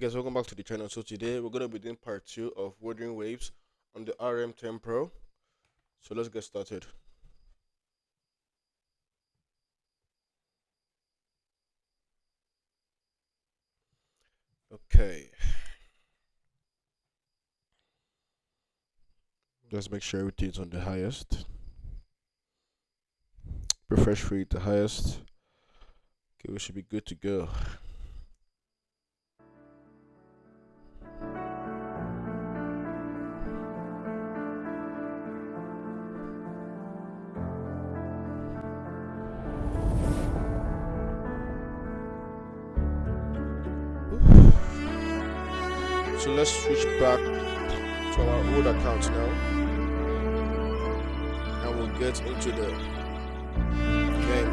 guys, welcome back to the channel. So today we're gonna be doing part 2 of Wuthering Waves on the RM10 Pro. So let's get started. Okay. Let's make sure everything's on the highest. Refresh rate the highest. Okay, we should be good to go. So let's switch back to our old account now, and we'll get into the game.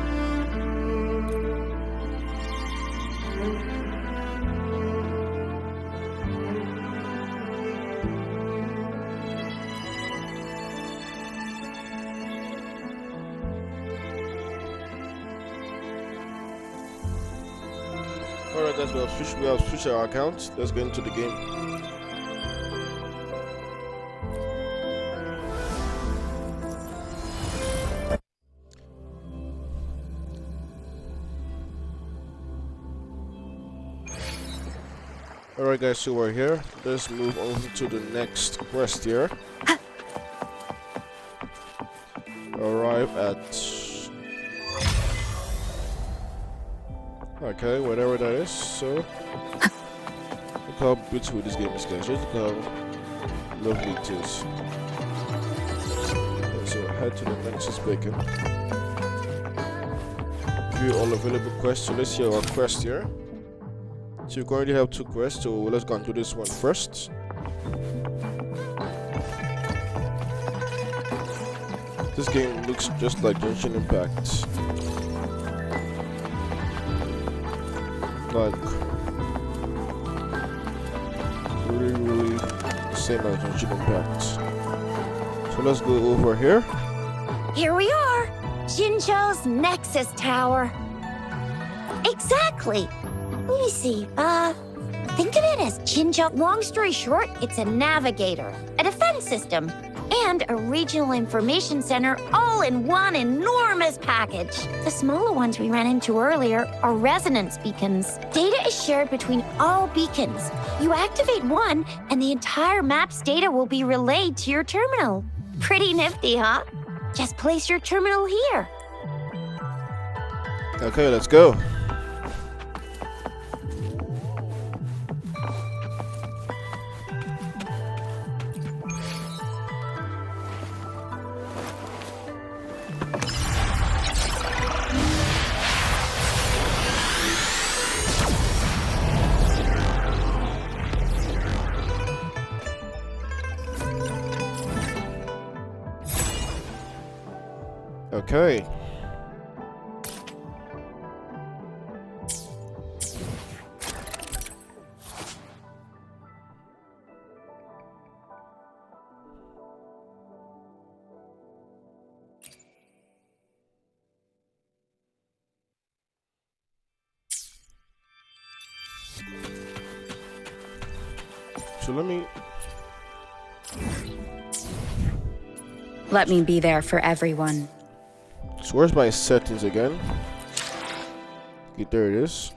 Alright guys, we have switched our accounts. Let's get into the game. Alright guys, so we're here. Let's move on to the next quest here. Arrive at... Okay, whatever that is. So, look how beautiful this game is, guys. Just look how lovely it is. Okay, so head to the next beacon. View all available quests. So let's see our quest here. So we currently have 2 quests, so let's go into this one first. This game looks just like Genshin Impact. Like really the same as Genshin Impact. So let's go over here. Here we are, Jinzhou's Nexus Tower. Exactly. Let me see. Think of it as Jinzhou. Long story short, it's a navigator, a defense system, and a regional information center all in one enormous package. The smaller ones we ran into earlier are resonance beacons. Data is shared between all beacons. You activate one, and the entire map's data will be relayed to your terminal. Pretty nifty, huh? Just place your terminal here. Okay, let's go. Okay. So let me be there for everyone. So where's my settings again? Okay, there it is.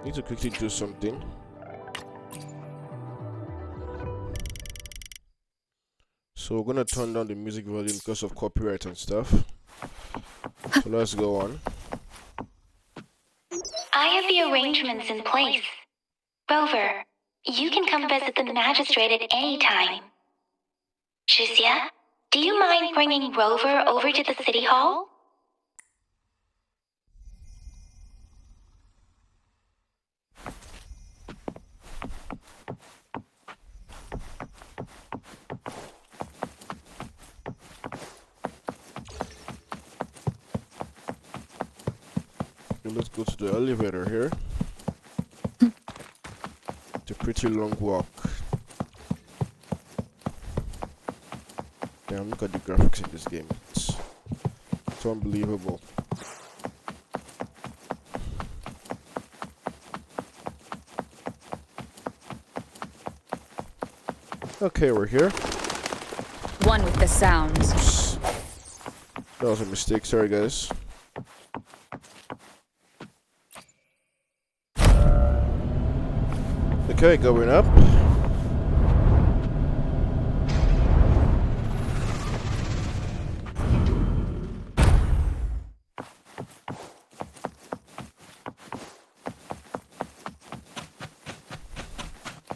Need to quickly do something. So we're gonna turn down the music volume because of copyright and stuff. So let's go on. I have the arrangements in place. Rover, you can come visit the magistrate at any time. Jizia, do you mind bringing Rover over to the city hall? Okay, let's go to the elevator here. It's a pretty long walk. Damn, look at the graphics in this game. It's unbelievable. Okay, we're here. One with the sounds. Oops. That was a mistake. Sorry, guys. Okay, going up.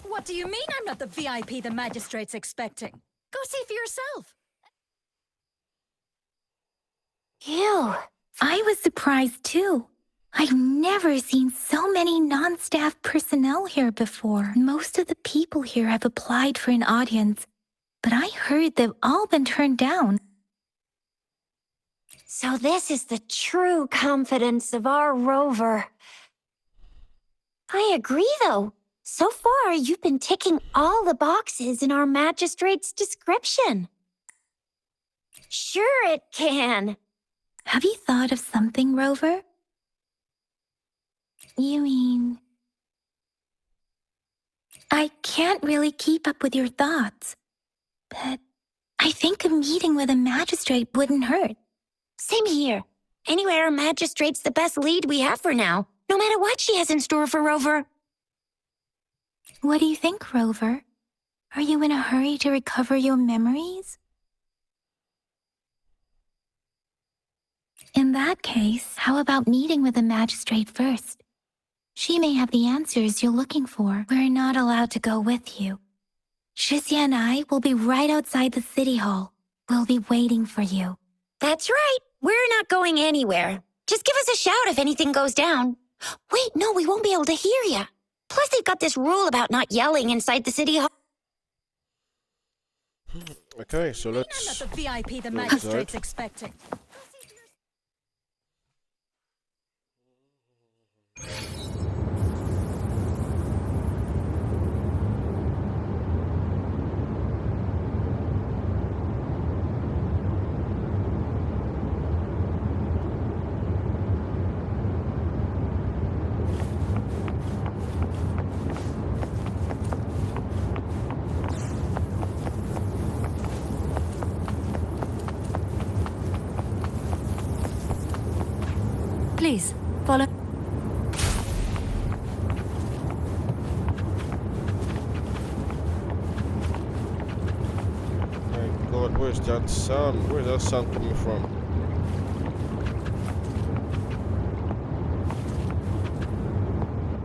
What do you mean I'm not the VIP the magistrate's expecting? Go see for yourself. Ew. I was surprised too. I've never seen so many non-staff personnel here before. Most of the people here have applied for an audience, but I heard they've all been turned down. So this is the true confidence of our rover. I agree, though. So far, you've been ticking all the boxes in our magistrate's description. Sure it can. Have you thought of something, Rover? You mean... I can't really keep up with your thoughts, but I think a meeting with a magistrate wouldn't hurt. Same here. Anyway, our magistrate's the best lead we have for now, no matter what she has in store for Rover. What do you think, Rover? Are you in a hurry to recover your memories? In that case, how about meeting with the magistrate first? She may have the answers you're looking for. We're not allowed to go with you. Shizia and I will be right outside the city hall. We'll be waiting for you. That's right. We're not going anywhere. Just give us a shout if anything goes down. Wait, no, we won't be able to hear you. Plus, they've got this rule about not yelling inside the city hall. Okay, so I'm not let's... the VIP the go magistrate's inside. expecting. Please, follow. My God, where's that sound? Where's that sound coming from?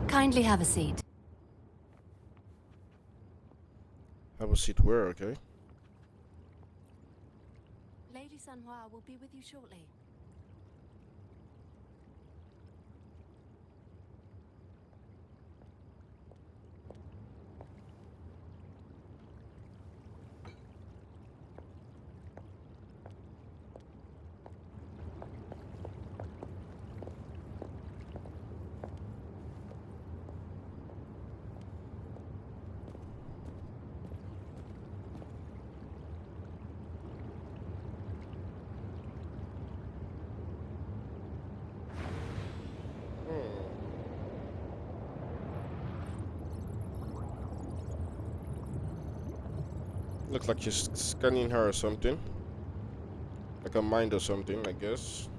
Kindly have a seat. Have a seat where, okay? Lady Sanhua will be with you shortly. Looks like she's scanning her or something. Like a mind or something, I guess.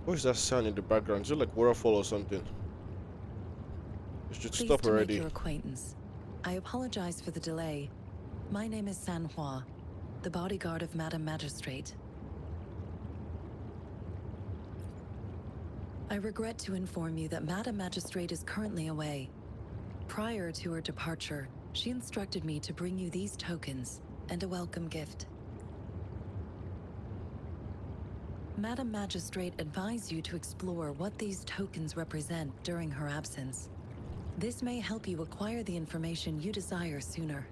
What's that sound in the background? Is it like waterfall or something? It should Pleased stop to already. make your acquaintance. I apologize for the delay. My name is Sanhua, the bodyguard of Madam Magistrate. I regret to inform you that Madam Magistrate is currently away. Prior to her departure, she instructed me to bring you these tokens and a welcome gift. Madam Magistrate advised you to explore what these tokens represent during her absence. This may help you acquire the information you desire sooner.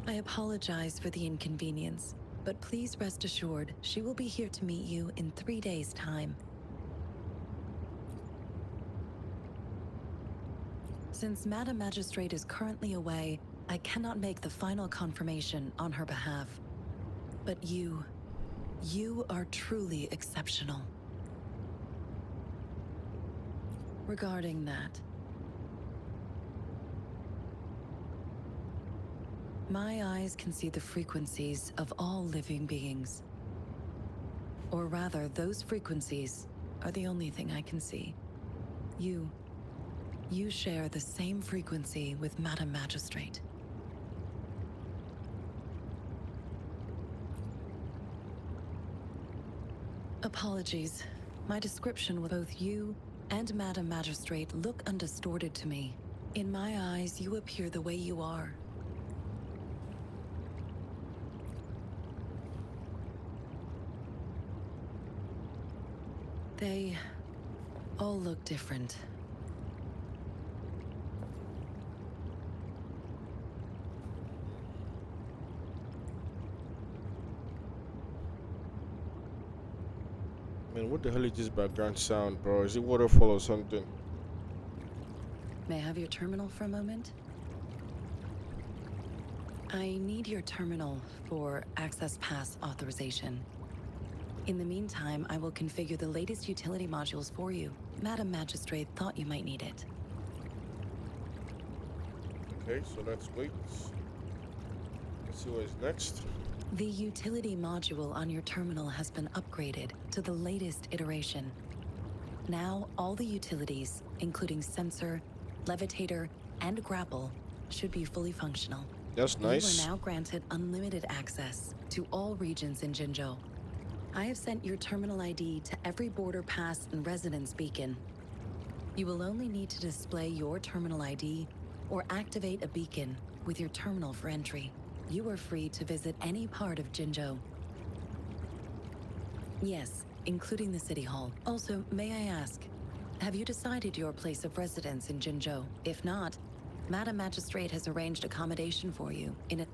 I apologize for the inconvenience, but please rest assured she will be here to meet you in 3 days' time. Since Madam Magistrate is currently away, I cannot make the final confirmation on her behalf. But you are truly exceptional. regarding that. My eyes can see the frequencies of all living beings. Or rather, those frequencies are the only thing I can see. You share the same frequency with Madam Magistrate. Apologies. My description with both you and Madam Magistrate look undistorted to me. In my eyes, you appear the way you are. They all look different. Man, what the hell is this background sound, bro? Is it waterfall or something? May I have your terminal for a moment? I need your terminal for Access Pass authorization. In the meantime, I will configure the latest utility modules for you. Madam Magistrate thought you might need it. Okay, so let's wait. Let's see what is next. The utility module on your terminal has been upgraded to the latest iteration. Now, all the utilities, including sensor, levitator, and grapple, should be fully functional. That's nice. You are now granted unlimited access to all regions in Jinzhou. I have sent your terminal ID to every border pass and residence beacon. You will only need to display your terminal ID or activate a beacon with your terminal for entry. You are free to visit any part of Jinzhou. Yes, including the City Hall. Also, may I ask, have you decided your place of residence in Jinzhou? If not, Madam Magistrate has arranged accommodation for you in a...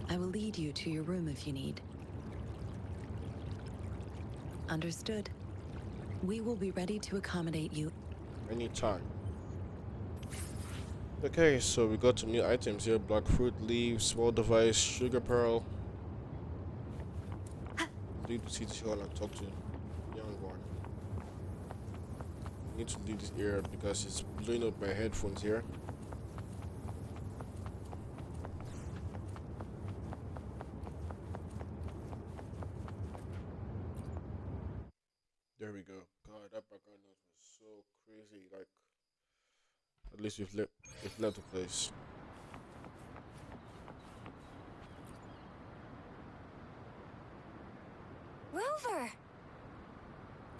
I will lead you to your room if you need. Understood. We will be ready to accommodate you Anytime. Okay, so we got some new items here. Black fruit leaves, small device, sugar pearl. Leave the city hall and talk to young one. Need to leave this area because it's blowing up my headphones here. There we go. God, that background noise was so crazy. Like, at least we've left the place. Rover!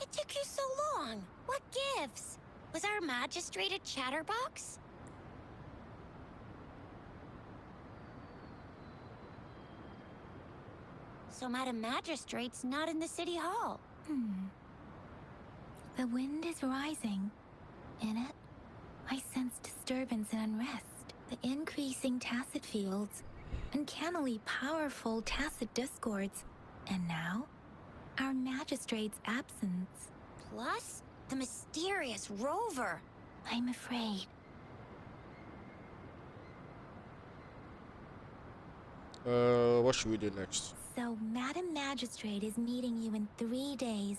It took you so long. What gives? Was our magistrate a chatterbox? So Madam Magistrate's not in the City Hall. The wind is rising. In it, I sense disturbance and unrest. The increasing tacit fields, uncannily powerful tacit discords, and now, our magistrate's absence. Plus, the mysterious Rover. I'm afraid. What should we do next? So, Madam Magistrate is meeting you in 3 days,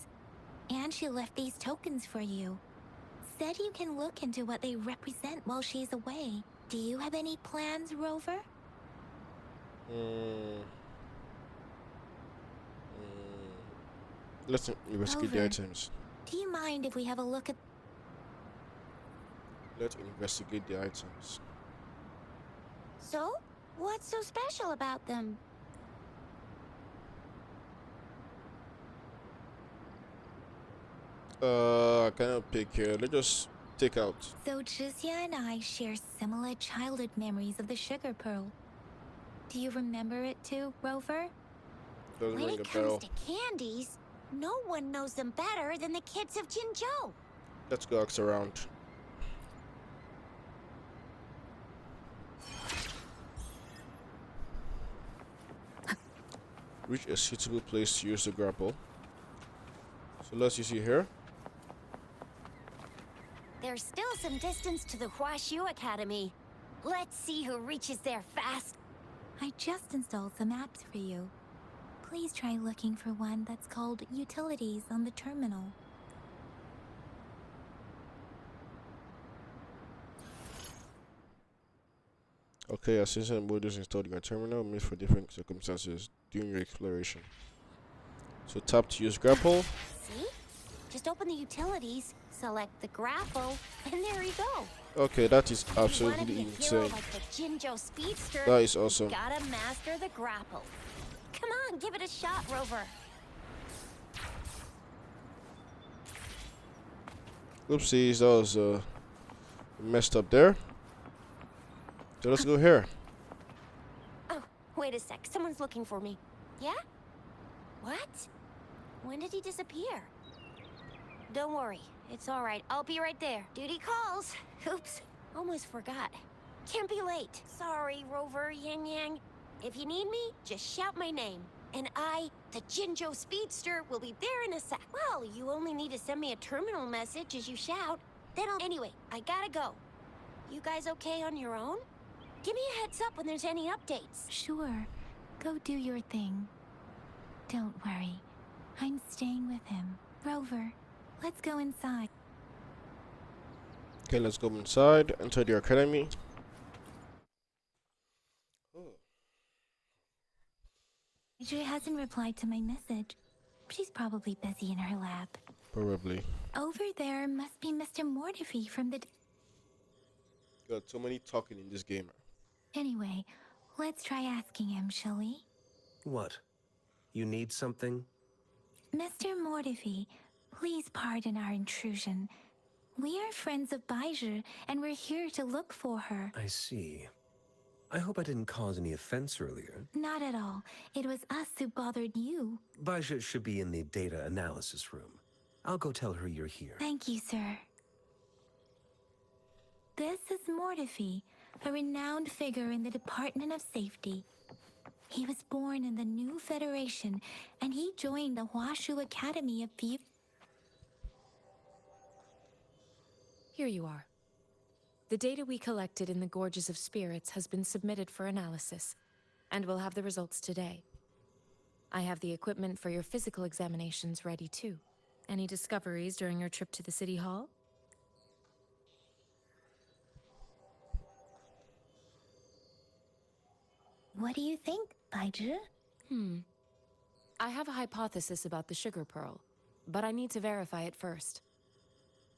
and she left these tokens for you. Said you can look into what they represent while she's away. Do you have any plans, Rover? Let's investigate the Rover. items. Do you mind if we have a look at... Let's investigate the items. So, what's so special about them? I cannot pick here. Let's just take out. So Jizya and I share similar childhood memories of the sugar pearl. Do you remember it too, Rover? Doesn't When ring a it comes bell. to candies, no one knows them better than the kids of Jinzhou. Let's go ask around. Reach a suitable place to use the grapple. So let's use it here. There's still some distance to the Huashu Academy. Let's see who reaches there fast. I just installed some apps for you. please try looking for one that's called Utilities on the terminal. Okay, assistant modus installed in your terminal made for different circumstances during your exploration. So tap to use grapple. See? Just open the utilities, select the grapple, and there you go. Okay, that is If you want to absolutely be a hero insane. like the Jinjo Speedster, That is awesome. you gotta master the grapple. Come on, give it a shot, Rover. Oopsies, that was messed up there. So let's go here. Oh, wait a sec. Someone's looking for me. Yeah? What? When did he disappear? Don't worry. It's all right. I'll be right there. Duty calls. Oops. Almost forgot. Can't be late. Sorry, Rover Yang Yang. If you need me, just shout my name. And I, the Jinjo Speedster, will be there in a sec. Well, you only need to send me a terminal message as you shout. Then I'll... Anyway, I gotta go. You guys okay on your own? Give me a heads up when there's any updates. Sure, go do your thing. Don't worry, I'm staying with him. Rover, let's go inside. Okay, let's go inside. Enter the academy. Adria hasn't replied to my message. She's probably busy in her lab. Probably. Over there must be Mr. Mortify from the... Got so many talking in this game. Anyway, let's try asking him, shall we? What? You need something? Mr. Mortify, please pardon our intrusion. We are friends of Baiju, and we're here to look for her. I see. I hope I didn't cause any offense earlier. Not at all. It was us who bothered you. Baja should be in the data analysis room. I'll go tell her you're here. Thank you, sir. This is Mortify, a renowned figure in the Department of Safety. He was born in the New Federation, and he joined the Huashu Academy a few... Here you are. The data we collected in the Gorges of Spirits has been submitted for analysis, and we'll have the results today. I have the equipment for your physical examinations ready too. Any discoveries during your trip to the City Hall? What do you think, Baiju? I have a hypothesis about the sugar pearl, but I need to verify it first.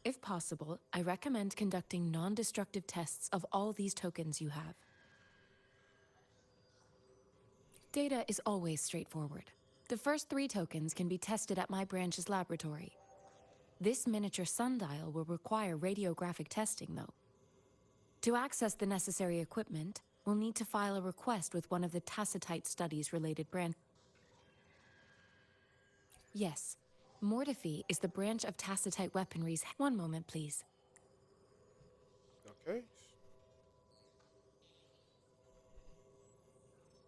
If possible, I recommend conducting non-destructive tests of all these tokens you have. Data is always straightforward. The first 3 tokens can be tested at my branch's laboratory. This miniature sundial will require radiographic testing, though. To access the necessary equipment, we'll need to file a request with one of the Tacitite Studies-related branch. Yes, Mortify is the branch of Tacitite weaponry's... One moment, please. Okay.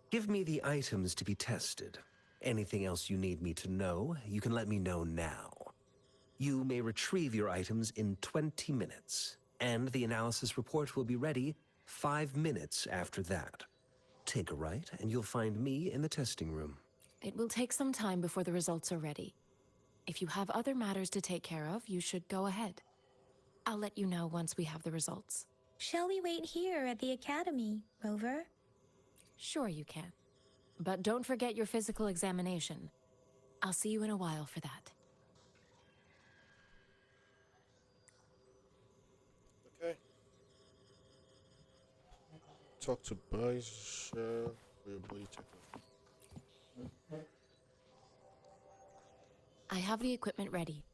Give me the items to be tested. Anything else you need me to know, you can let me know now. You may retrieve your items in 20 minutes, and the analysis report will be ready 5 minutes after that. Take a right, and you'll find me in the testing room. It will take some time before the results are ready. If you have other matters to take care of, you should go ahead. I'll let you know once we have the results. Shall we wait here at the academy, Rover? Sure you can. But don't forget your physical examination. I'll see you in a while for that. Okay. Talk to Baisha for your body checkup. I have the equipment ready.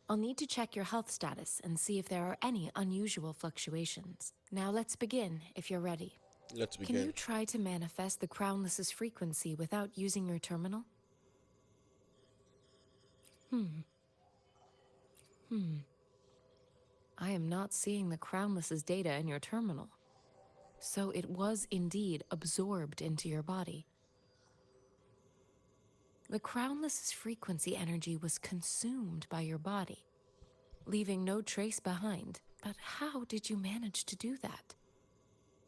I'll need to check your health status and see if there are any unusual fluctuations. Now let's begin, if you're ready. Let's begin. Can you try to manifest the Crownless's frequency without using your terminal? I am not seeing the Crownless's data in your terminal. So it was indeed absorbed into your body. The Crownless's frequency energy was consumed by your body, leaving no trace behind. But how did you manage to do that?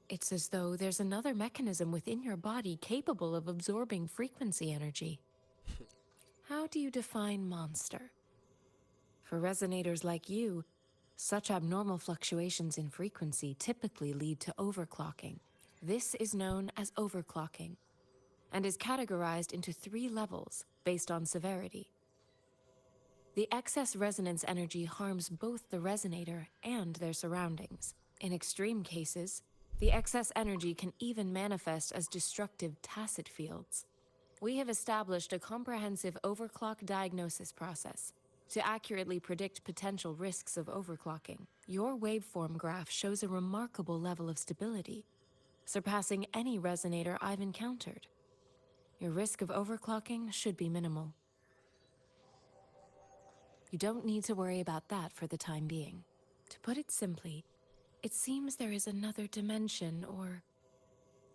It's as though there's another mechanism within your body capable of absorbing frequency energy. How do you define monster? For resonators like you, such abnormal fluctuations in frequency typically lead to overclocking. This is known as overclocking and is categorized into 3 levels based on severity. The excess resonance energy harms both the resonator and their surroundings. In extreme cases, the excess energy can even manifest as destructive tacit fields. We have established a comprehensive overclock diagnosis process to accurately predict potential risks of overclocking. Your waveform graph shows a remarkable level of stability, surpassing any resonator I've encountered. Your risk of overclocking should be minimal. You don't need to worry about that for the time being. To put it simply, it seems there is another dimension or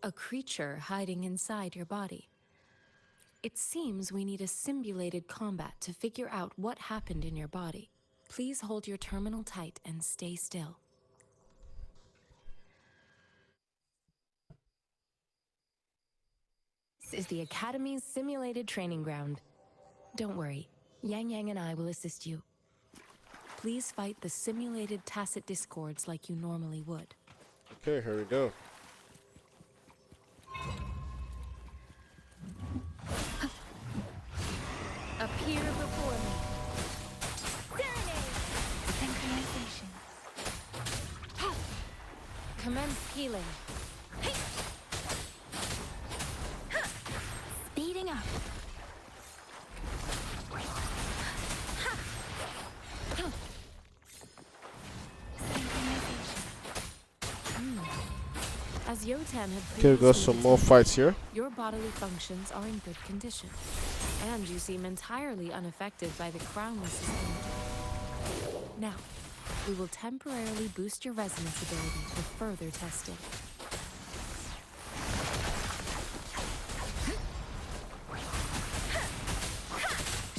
a creature hiding inside your body. It seems we need a simulated combat to figure out what happened in your body. Please hold your terminal tight and stay still. This is the Academy's simulated training ground. Don't worry, Yang Yang and I will assist you. Please fight the simulated tacit discords like you normally would. Okay, here we go. Appear before me. Synchronization. Commence healing. Speeding up. As Yotan had Okay, we got previously some more detected, fights here. your bodily functions are in good condition, and you seem entirely unaffected by the crownless's energy. Now, we will temporarily boost your resonance ability for further testing.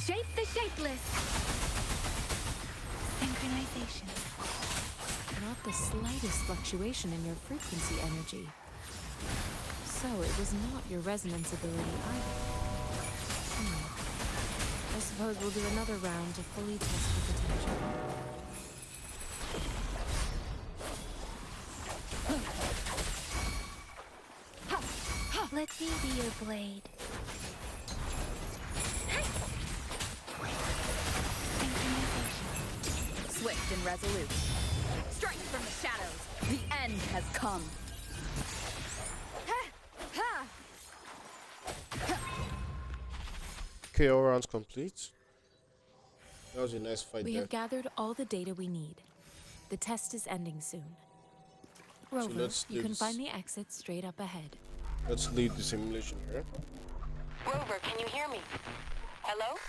Shape the shapeless. Synchronization. Not the slightest fluctuation in your frequency energy. So it was not your resonance ability either. I suppose we'll do another round to fully test your potential. Let me be your blade. Synchronization. Swift and resolute. Strike from the shadows. The end has come. Okay, all rounds complete. That was a nice fight We there. have gathered all the data we need. The test is ending soon. Rover, let's you do can this. find the exit straight up ahead. Let's lead the simulation here. Rover, can you hear me? Hello?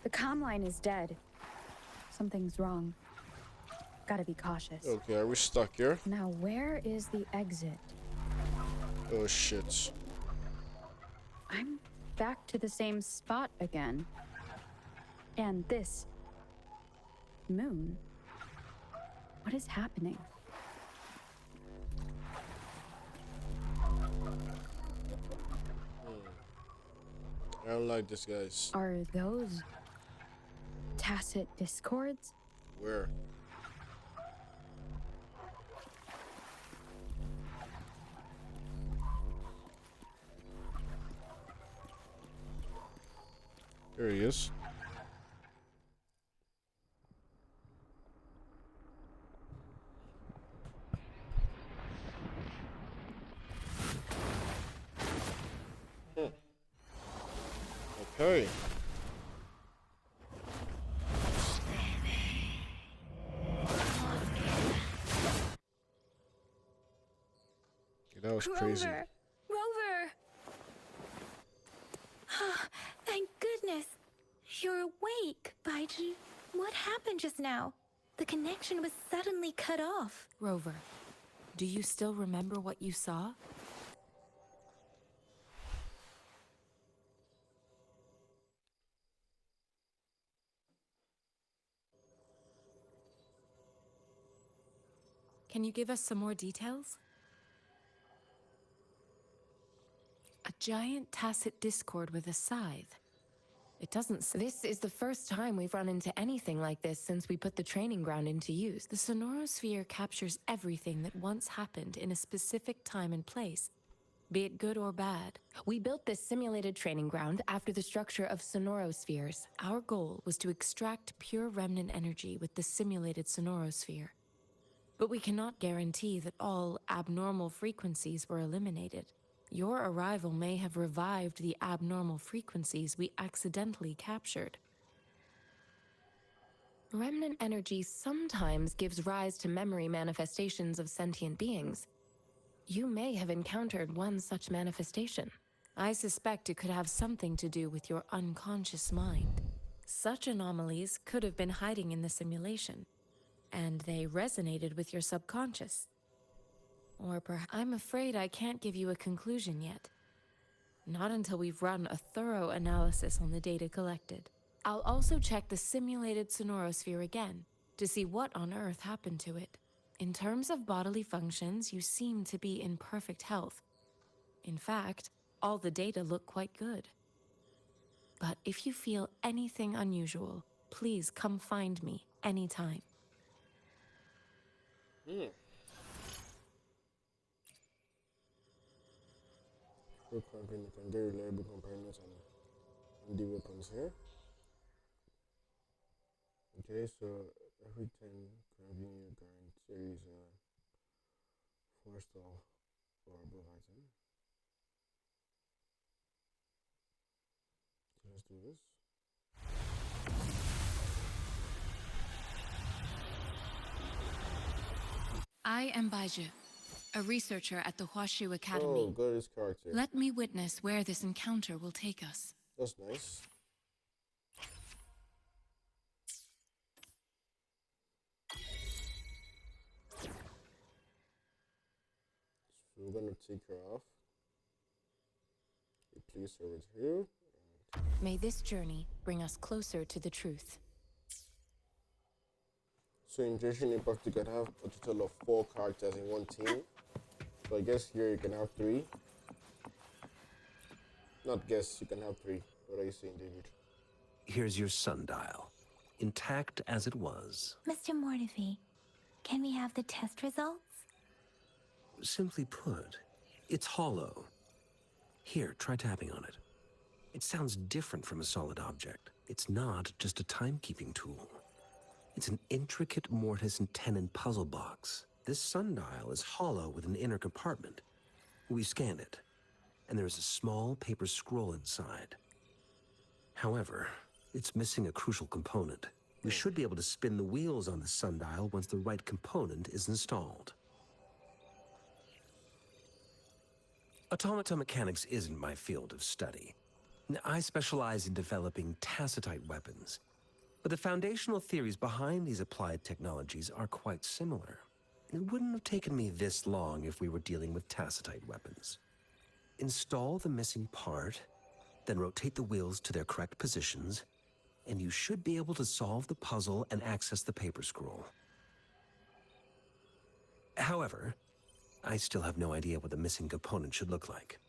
The comm line is dead. Something's wrong. Gotta be cautious. Okay, are we stuck here? Now, where is the exit? Oh shit. I'm back to the same spot again. And this moon. What is happening? I don't like this, guys. Are those tacit discords? Where? There he is. Okay. That was crazy. Rover! Rover! Thank goodness. You're awake, Baiji. What happened just now? The connection was suddenly cut off. Rover, do you still remember what you saw? Can you give us some more details? A giant tacit discord with a scythe. It doesn't... This is the first time we've run into anything like this since we put the training ground into use. The sonorosphere captures everything that once happened in a specific time and place, be it good or bad. We built this simulated training ground after the structure of sonorospheres. Our goal was to extract pure remnant energy with the simulated sonorosphere. But we cannot guarantee that all abnormal frequencies were eliminated. Your arrival may have revived the abnormal frequencies we accidentally captured. Remnant energy sometimes gives rise to memory manifestations of sentient beings. You may have encountered one such manifestation. I suspect it could have something to do with your unconscious mind. Such anomalies could have been hiding in the simulation, and they resonated with your subconscious. Or perhaps... I'm afraid I can't give you a conclusion yet. Not until we've run a thorough analysis on the data collected. I'll also check the simulated sonorosphere again to see what on earth happened to it. In terms of bodily functions, you seem to be in perfect health. In fact, all the data look quite good. But if you feel anything unusual, please come find me anytime. Quick company can get reliable components and the weapons here. Okay, so every 10 convenient guarantees a 4-star or above item. So let's do this. I am Baiju, a researcher at the Huashu Academy. Oh, got his character. Let me witness where this encounter will take us. That's nice. So we're gonna take her off. Replace her with here. May this journey bring us closer to the truth. So in Genshin Impact you can have a total of 4 characters in one team. So I guess here you can have 3. Not guess, you can have 3. What are you saying, David? Here's your sundial, intact as it was. Mr. Mortefi, can we have the test results? Simply put, it's hollow. Here, try tapping on it. It sounds different from a solid object. It's not just a timekeeping tool. It's an intricate mortise and tenon puzzle box. This sundial is hollow with an inner compartment. We scanned it, and there is a small paper scroll inside. However, it's missing a crucial component. We should be able to spin the wheels on the sundial once the right component is installed. Automata mechanics isn't my field of study. I specialize in developing tacitite weapons, but the foundational theories behind these applied technologies are quite similar. It wouldn't have taken me this long if we were dealing with tacitite weapons. Install the missing part, then rotate the wheels to their correct positions, and you should be able to solve the puzzle and access the paper scroll. However, I still have no idea what the missing component should look like.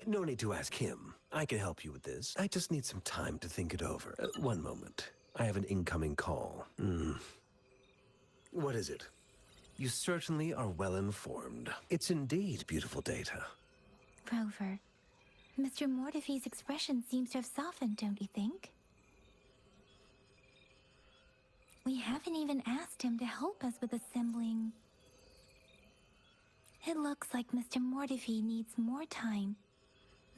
No need to ask him. I can help you with this. I just need some time to think it over. One moment. I have an incoming call. What is it? You certainly are well informed. It's indeed beautiful data. Rover, Mr. Mortefi's expression seems to have softened, don't you think? We haven't even asked him to help us with assembling. It looks like Mr. Mortefi needs more time.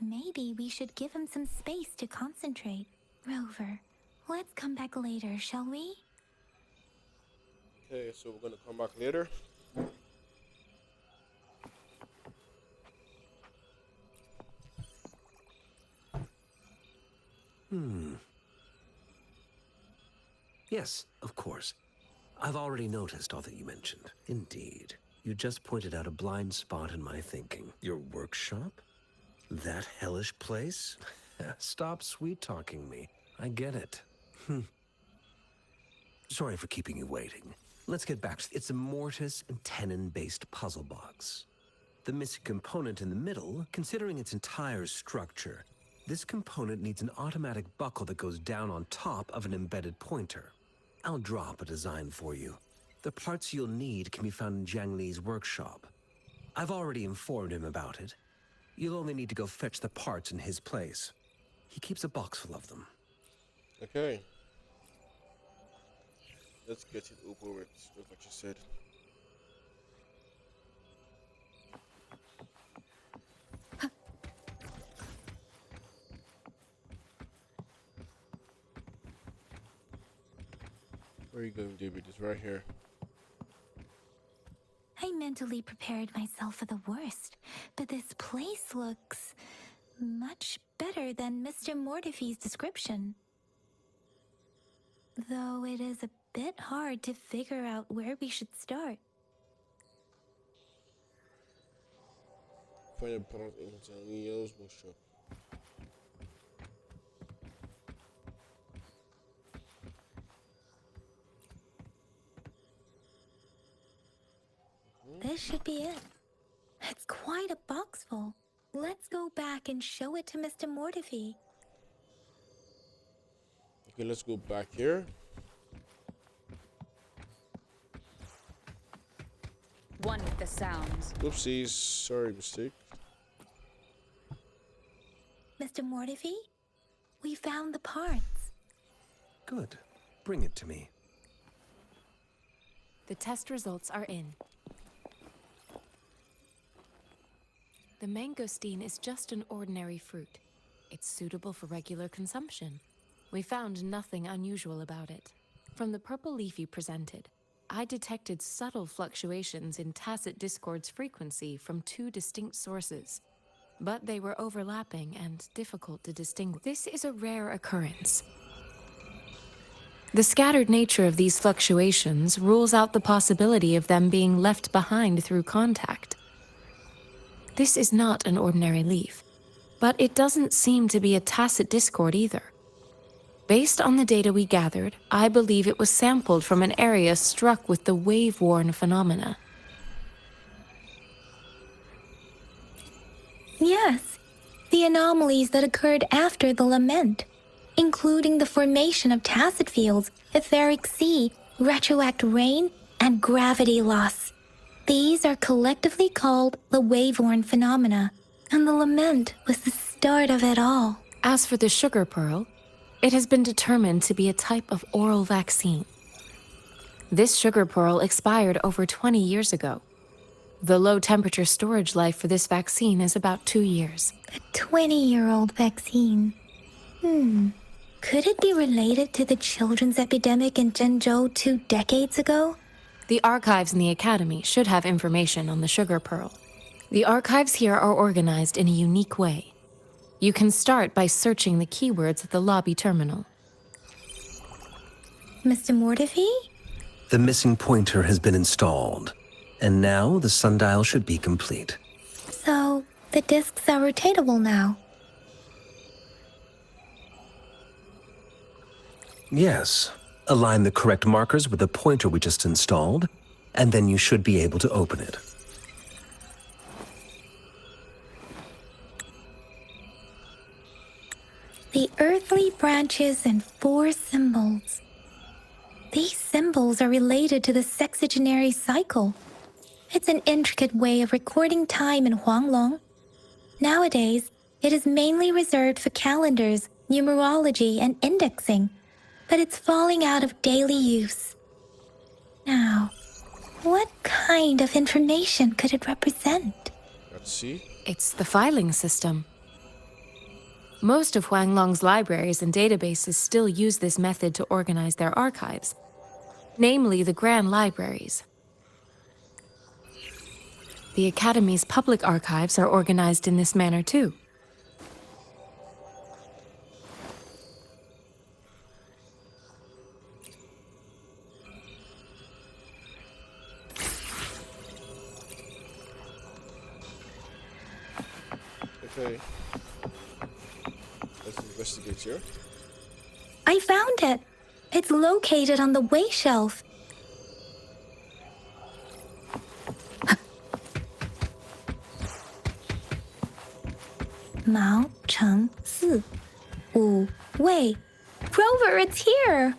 Maybe we should give him some space to concentrate. Rover, let's come back later, shall we? Okay, so we're gonna come back later. Yes, of course. I've already noticed all that you mentioned. Indeed. You just pointed out a blind spot in my thinking. Your workshop? That hellish place? Stop sweet-talking me. I get it. Sorry for keeping you waiting. Let's get back to it's a mortise and tenon-based puzzle box. The missing component in the middle, considering its entire structure, this component needs an automatic buckle that goes down on top of an embedded pointer. I'll drop a design for you. The parts you'll need can be found in Jiang Li's workshop. I've already informed him about it. You'll only need to go fetch the parts in his place. He keeps a box full of them. Okay. Let's get it over with, just like you said. Where are you going, David? It's right here. I mentally prepared myself for the worst, but this place looks much better than Mr. Mortifee's description. Though it is a bit hard to figure out where we should start. Find a part in Tangiyo's workshop. This should be it. It's quite a box full. Let's go back and show it to Mr. Mortifee. Okay, let's go back here. One with the sounds. Oopsies, sorry, mistake. Mr. Mortifee, we found the parts. Good. Bring it to me. The test results are in. The mangosteen is just an ordinary fruit. It's suitable for regular consumption. We found nothing unusual about it. From the purple leaf you presented, I detected subtle fluctuations in tacit discord's frequency from two distinct sources, but they were overlapping and difficult to distinguish. This is a rare occurrence. The scattered nature of these fluctuations rules out the possibility of them being left behind through contact. This is not an ordinary leaf, but it doesn't seem to be a tacit discord either. Based on the data we gathered, I believe it was sampled from an area struck with the wave-worn phenomena. Yes, the anomalies that occurred after the lament, including the formation of tacit fields, etheric sea, retroact rain, and gravity loss. These are collectively called the wave-worn phenomena, and the lament was the start of it all. As for the sugar pearl, it has been determined to be a type of oral vaccine. This sugar pearl expired over 20 years ago. The low-temperature storage life for this vaccine is about 2 years. A 20-year-old vaccine. Could it be related to the children's epidemic in Zhenzhou 2 decades ago? The archives in the Academy should have information on the sugar pearl. The archives here are organized in a unique way. You can start by searching the keywords at the lobby terminal. Mr. Mortifee? The missing pointer has been installed, and now the sundial should be complete. So, the discs are rotatable now. Yes. Align the correct markers with the pointer we just installed, and then you should be able to open it. The earthly branches and 4 symbols. These symbols are related to the sexagenary cycle. It's an intricate way of recording time in Huanglong. Nowadays, it is mainly reserved for calendars, numerology, and indexing, but it's falling out of daily use. Now, what kind of information could it represent? Let's see. It's the filing system. Most of Huanglong's libraries and databases still use this method to organize their archives, namely the Grand Libraries. The Academy's public archives are organized in this manner too. Okay. Let's investigate here. I found it. It's located on the way shelf. Mao Cheng Si. Wu Wei. Rover, it's here!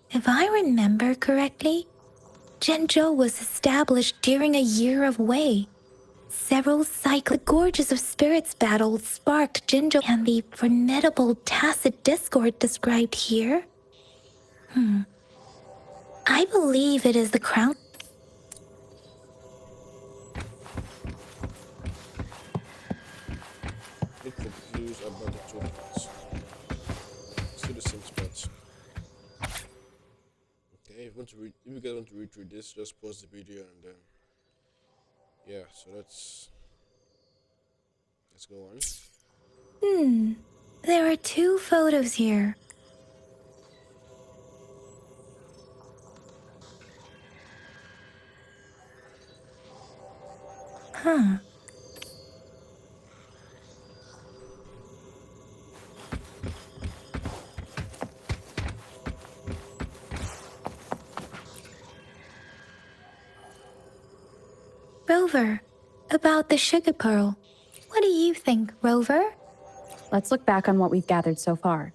If I remember correctly, Zhenzhou was established during a year of Wei. Several cyclic gorges of spirits battles sparked Zhenzhou and the formidable tacit discord described here. I believe it is the crown. Look for clues about the tokens. Still the same spots. Okay, if you guys want to read through this, just pause the video and then yeah. So let's go on. There are 2 photos here. Rover, about the sugar pearl. What do you think, Rover? Let's look back on what we've gathered so far.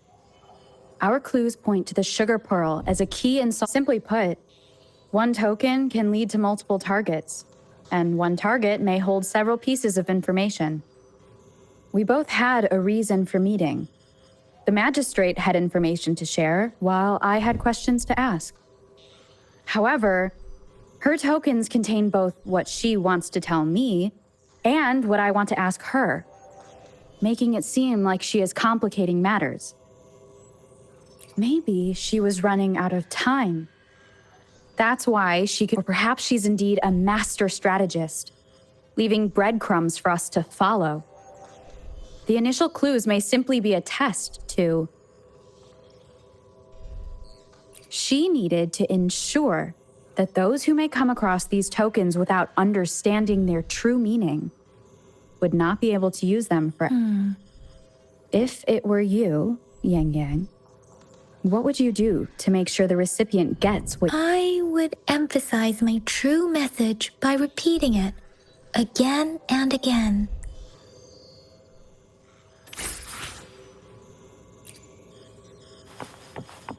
Our clues point to the sugar pearl as a key in simply put, one token can lead to multiple targets, and one target may hold several pieces of information. We both had a reason for meeting. The magistrate had information to share, while I had questions to ask. However, her tokens contain both what she wants to tell me and what I want to ask her, making it seem like she is complicating matters. Maybe she was running out of time. That's why or perhaps she's indeed a master strategist, leaving breadcrumbs for us to follow. The initial clues may simply be a test to... She needed to ensure that those who may come across these tokens without understanding their true meaning would not be able to use them for... If it were you, Yang Yang, what would you do to make sure the recipient gets what... I would emphasize my true message by repeating it again and again.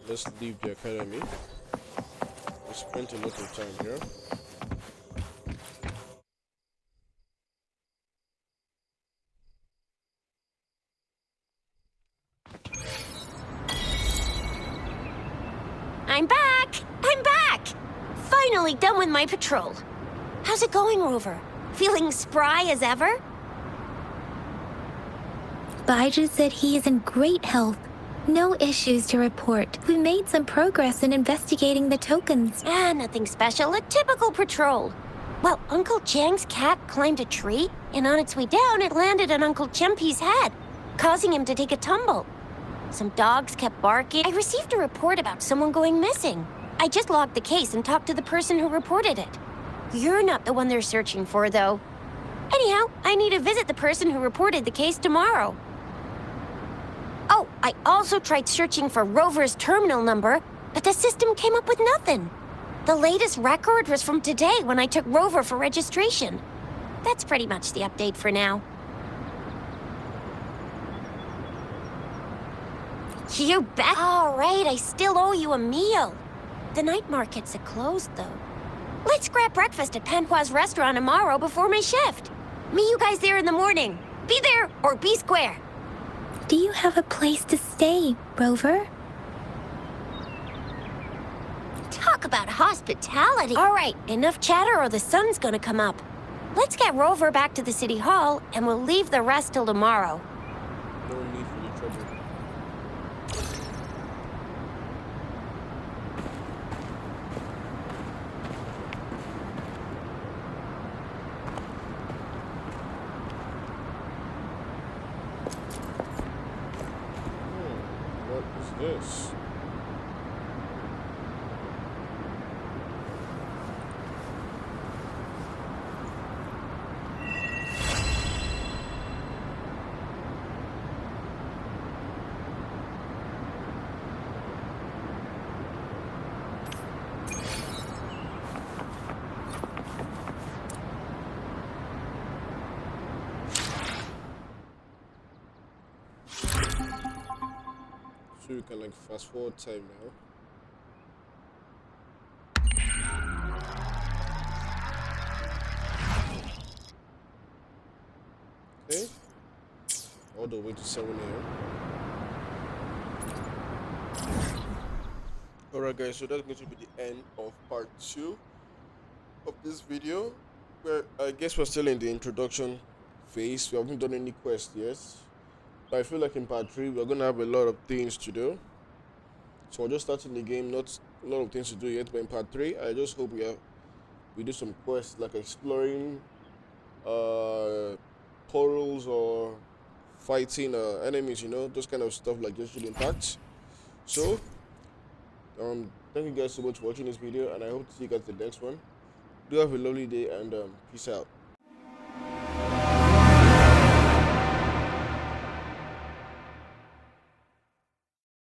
Let's leave the academy. We spent a lot of time here. I'm back! I'm back! Finally done with my patrol. How's it going, Rover? Feeling spry as ever? Baiju said he is in great health. No issues to report. We made some progress in investigating the tokens. Nothing special. A typical patrol. Well, Uncle Chang's cat climbed a tree, and on its way down, it landed on Uncle Chempi's head, causing him to take a tumble. Some dogs kept barking. I received a report about someone going missing. I just logged the case and talked to the person who reported it. You're not the one they're searching for, though. Anyhow, I need to visit the person who reported the case tomorrow. Oh, I also tried searching for Rover's terminal number, but the system came up with nothing. The latest record was from today when I took Rover for registration. That's pretty much the update for now. You bet. All right, I still owe you a meal. The night markets are closed, though. Let's grab breakfast at Panhua's restaurant tomorrow before my shift. Meet you guys there in the morning. Be there or be square. Do you have a place to stay, Rover? Talk about hospitality. All right, enough chatter or the sun's gonna come up. Let's get Rover back to the city hall, and we'll leave the rest till tomorrow. No need for any trouble. What is this? Maybe we can like fast forward time now. Okay. All the way to 7 a.m. Alright guys, so that's going to be the end of part 2 of this video. Where I guess we're still in the introduction phase. We haven't done any quests yet. But I feel like in part 3 we're gonna have a lot of things to do. So we're just starting the game, not a lot of things to do yet, but in part 3 I just hope we do some quests like exploring portals or fighting enemies, you know, those kind of stuff like Genshin Impact. So thank you guys so much for watching this video, and I hope to see you guys in the next one. Do have a lovely day, and peace out.